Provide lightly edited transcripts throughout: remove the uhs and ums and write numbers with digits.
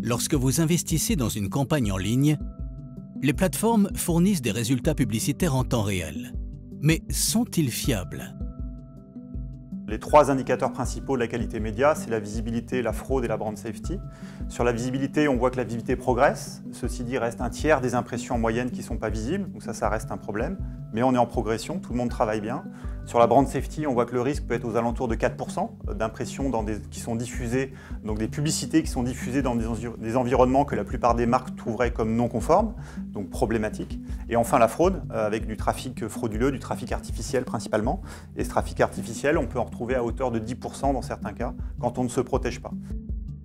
Lorsque vous investissez dans une campagne en ligne, les plateformes fournissent des résultats publicitaires en temps réel. Mais sont-ils fiables? Les trois indicateurs principaux de la qualité média, c'est la visibilité, la fraude et la brand safety. Sur la visibilité, on voit que la visibilité progresse. Ceci dit, il reste un tiers des impressions en moyenne qui ne sont pas visibles, donc ça reste un problème. Mais on est en progression, tout le monde travaille bien. Sur la brand safety, on voit que le risque peut être aux alentours de 4% d'impressions qui sont diffusées, donc des publicités qui sont diffusées dans des environnements que la plupart des marques trouveraient comme non conformes, donc problématiques. Et enfin la fraude, avec du trafic frauduleux, du trafic artificiel principalement. Et ce trafic artificiel, on peut en retrouver à hauteur de 10% dans certains cas, quand on ne se protège pas.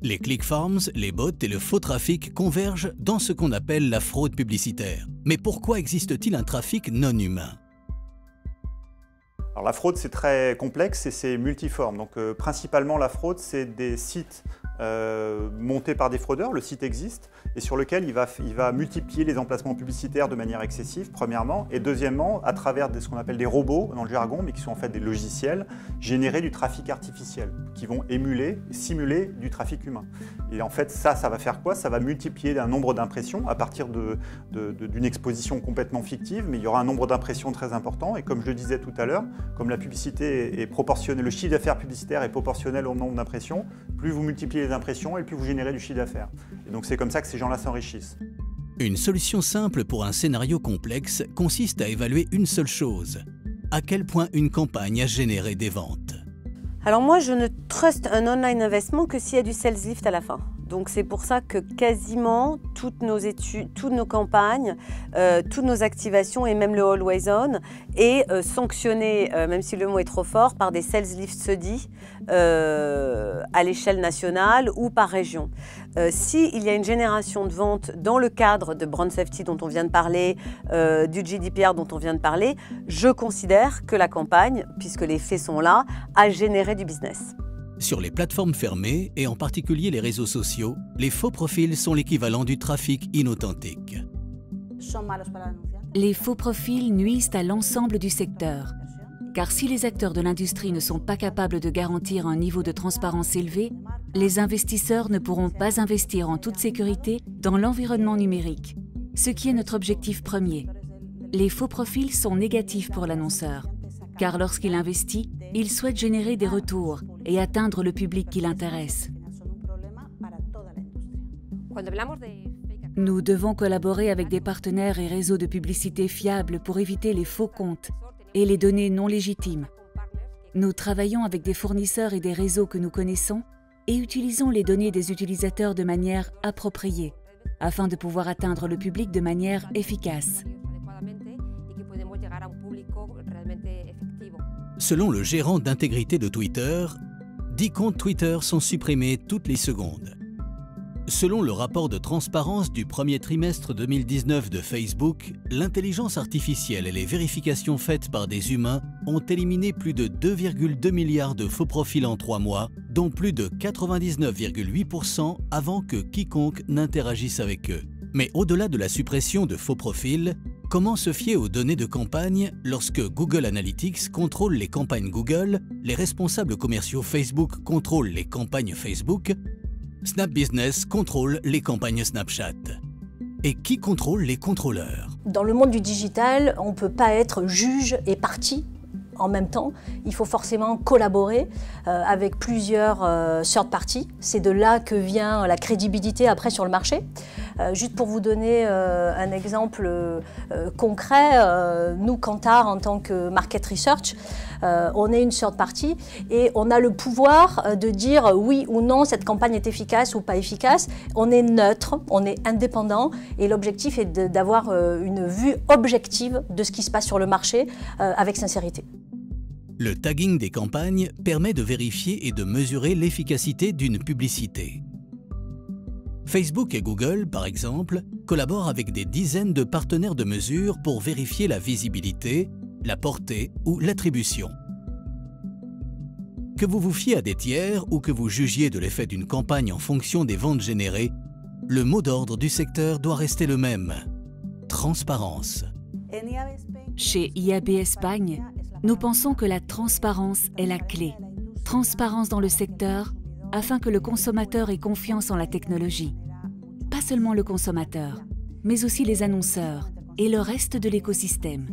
Les click-farms, les bots et le faux trafic convergent dans ce qu'on appelle la fraude publicitaire. Mais pourquoi existe-t-il un trafic non humain? Alors la fraude, c'est très complexe et c'est multiforme. Donc principalement la fraude, c'est des sites montés par des fraudeurs, le site existe, et sur lequel il va multiplier les emplacements publicitaires de manière excessive, premièrement, et deuxièmement, à travers ce qu'on appelle des robots dans le jargon, mais qui sont en fait des logiciels, générer du trafic artificiel, qui vont simuler du trafic humain. Et en fait, ça va faire quoi? Ça va multiplier un nombre d'impressions à partir d'une exposition complètement fictive, mais il y aura un nombre d'impressions très important, et comme je le disais tout à l'heure, comme la publicité est proportionnelle, le chiffre d'affaires publicitaire est proportionnel au nombre d'impressions, plus vous multipliez les impressions et plus vous générez du chiffre d'affaires. Et donc c'est comme ça que ces gens-là s'enrichissent. Une solution simple pour un scénario complexe consiste à évaluer une seule chose. À quel point une campagne a généré des ventes? Alors moi, je ne trust un online investment que s'il y a du sales lift à la fin. Donc c'est pour ça que quasiment toutes nos études, toutes nos campagnes, toutes nos activations et même le Always On est sanctionné, même si le mot est trop fort, par des sales lift studies à l'échelle nationale ou par région. S'il y a une génération de ventes dans le cadre de brand safety dont on vient de parler, du GDPR dont on vient de parler, je considère que la campagne, puisque les faits sont là, a généré du business. Sur les plateformes fermées, et en particulier les réseaux sociaux, les faux profils sont l'équivalent du trafic inauthentique. Les faux profils nuisent à l'ensemble du secteur. Car si les acteurs de l'industrie ne sont pas capables de garantir un niveau de transparence élevé, les investisseurs ne pourront pas investir en toute sécurité dans l'environnement numérique, ce qui est notre objectif premier. Les faux profils sont négatifs pour l'annonceur, car lorsqu'il investit, il souhaite générer des retours et atteindre le public qui l'intéresse. Nous devons collaborer avec des partenaires et réseaux de publicité fiables pour éviter les faux comptes et les données non légitimes. Nous travaillons avec des fournisseurs et des réseaux que nous connaissons et utilisons les données des utilisateurs de manière appropriée, afin de pouvoir atteindre le public de manière efficace. Selon le gérant d'intégrité de Twitter, 10 comptes Twitter sont supprimés toutes les secondes. Selon le rapport de transparence du premier trimestre 2019 de Facebook, l'intelligence artificielle et les vérifications faites par des humains ont éliminé plus de 2,2 milliards de faux profils en 3 mois, dont plus de 99,8% avant que quiconque n'interagisse avec eux. Mais au-delà de la suppression de faux profils, comment se fier aux données de campagne lorsque Google Analytics contrôle les campagnes Google, les responsables commerciaux Facebook contrôlent les campagnes Facebook, Snap Business contrôle les campagnes Snapchat? Et qui contrôle les contrôleurs? Dans le monde du digital, on ne peut pas être juge et partie en même temps. Il faut forcément collaborer avec plusieurs third parties. C'est de là que vient la crédibilité après sur le marché. Juste pour vous donner un exemple concret, nous, Kantar, en tant que Market Research, on est une third party et on a le pouvoir de dire oui ou non, cette campagne est efficace ou pas efficace. On est neutre, on est indépendant et l'objectif est d'avoir une vue objective de ce qui se passe sur le marché avec sincérité. Le tagging des campagnes permet de vérifier et de mesurer l'efficacité d'une publicité. Facebook et Google, par exemple, collaborent avec des dizaines de partenaires de mesure pour vérifier la visibilité, la portée ou l'attribution. Que vous vous fiez à des tiers ou que vous jugiez de l'effet d'une campagne en fonction des ventes générées, le mot d'ordre du secteur doit rester le même: transparence. Chez IAB Espagne, nous pensons que la transparence est la clé. Transparence dans le secteur afin que le consommateur ait confiance en la technologie. Pas seulement le consommateur, mais aussi les annonceurs et le reste de l'écosystème.